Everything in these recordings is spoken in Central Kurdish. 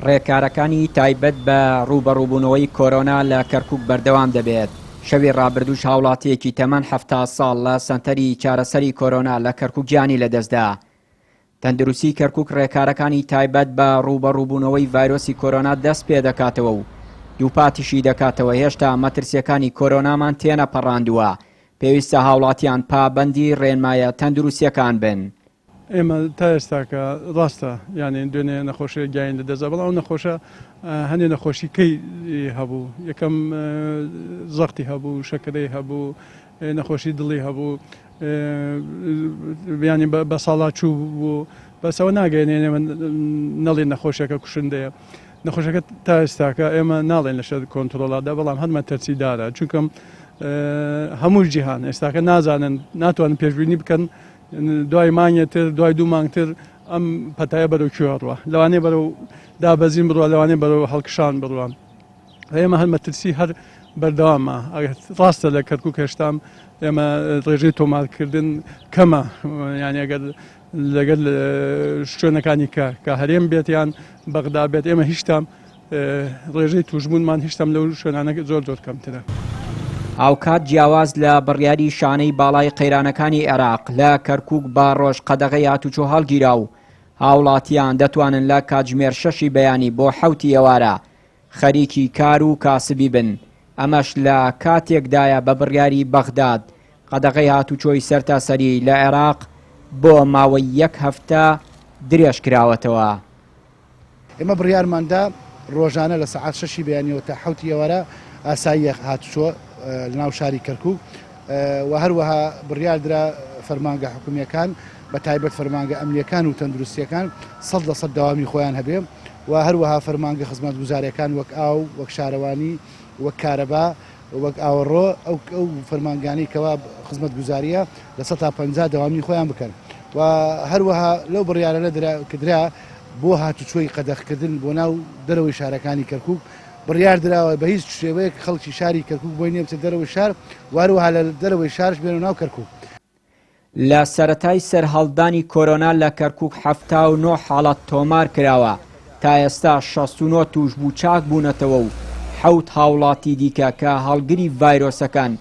ڕێکارەکانی تایبەت بە ڕوبەڕووبوونەوەی کۆرۆنا لە کەرکووک بەردەوام دەبێت. شەوی ڕابردووش هاوڵاتیەکی تەمەن 70 ساڵ لە سەنتەری چارەسەری کۆرۆنا لە کەرکووک گیانی لەدەستدا. تەندروستی کەرکووک ڕێکارەکانی تایبەت بە ڕوبەڕووبوونەوەی ڤایرۆسی کۆرۆنا دەست پێ دەکاتەوە و دووپاتیشی دەکاتەوە. هێشتا مەترسیەکانی کۆرۆنامان تێنەپەڕاندووە. پێویستە هاوڵاتیان پابەندی ڕێنمایە تەندروستیەکان بن. ئێمە تا ئێستاکە ڕاستە یعنی دوێنێ نەخۆشی گیان لەدەست بەڵام ئەو نەخۆشە هەندێ نەخۆشیکەی هەبوو. یەکەم زەختی هەبوو، شەکرەی هەبوو، نەخۆشی دڵی هەبوو، ینی بە ساڵات چوو بوو. بەسەوە ناگەێنێ نەڵێ نەخۆشیەکە کوشندەیە. نەخۆشەکە تا ئێستاکە ئێمە ناڵێن لە شەر کۆنتترۆڵادا، بەڵام هەرمە تەرسیدارە، چونکەم هەموو جیهان ئێستاکە نازانن، ناتوانن پێشبینی بکەن دوای مانگێتر دوای دوو مانگتر ئەم پەتایە بەرەو کوێڕوە، لەوانەیە بەرەو دابەزین بڕوە، لەوانەیە بەرەو هەڵکشان بڕوان. ئێمە هەر مەترسی هەر بەردەوامە. ڕاستە لە کەرکووک هێشتام ئێمە ڕێژەی تۆمارکردن کەمە، یعنی ئەگەر لەگەل شوێنەکانی کە هەرێم بێت یان بەغدا بێت، ئێمە هیچتام ڕێژەی توشبوونمان هیچتام لەو شوێنانە زۆر کەمترە. ئاوکات جیاواز لە بڕیاری شانەی باڵای قەیرانەکانی عێراق لە کەرکووک با ڕۆژ قەدەغەی هاتوچۆ هەڵگیرا و هاوڵاتیان دەتوانن لە کاتژمێر 6 بەیانی بۆ 7 ئێوارە خەریکی کار و کاسبی بن. ئەمەش لە کاتێکدایە بە بڕیاری بەغداد قەدەغەی هاتوچۆی سەرتاسەری لە عێراق بۆ ماوەی 1 هەفتە درێژ کراوەتەوە. ئێمە بڕیارماندا ڕۆژانە لە سەعات 6 بەیانیەوە تا 7 ئێوارە ئاسایی هاتوچۆ لەناو شاری کەرکووک و هەروەها بڕیاردرا فەرمانگە حکومیەکان بە تایبەت فەرمانگە ئەمنیەکان و تەندروستیەکان 100% داوامی خۆیان هەبێ و هەروەها فەرمانگە خزمەتگوزاریەکان وەک ئاو، وەک شارەوانی، وەک کارەبا، وەک ئاوەڕۆ ئەو فەرمانگانی کەوا خزمەتگوزاریە لە 150 داوامی خۆیان بکەن و هەروەها لەو بڕیارانە کردرا بۆ هاتوچۆی قەدەغکردن بۆ ناو دەرەوەی شارەکانی کەرکووک بڕیاردراوە بە هیچ شێوەیەک خەڵکی شاری کەرکووک بۆی نیە بچێت دەرەوەی شار، واروها لە دەرەوەی شارش بێن و ناو کەرکووک. لە سەرەتای سەرهەڵدانی کۆرۆنا لە کەرکووک 79 حاڵەت تۆمار کراوە. تا ئێستا 69 توش بوو چاک بوونەتەوە و 7 هاوڵاتی دیکە کە هەڵگری ڤایرۆسەکان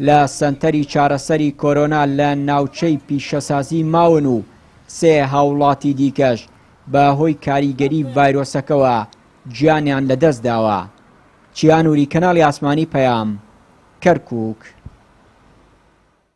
لە سەنتەری چارەسەری کۆرۆنا لە ناوچەی پیشەسازی ماون و 3 هاوڵاتی دیکەش بەهۆی کاریگەری ڤایرۆسەکەوە گیانیان لەدەست داوە. چیانوری کەناڵی ئاسمانی پەیام، کەرکووک.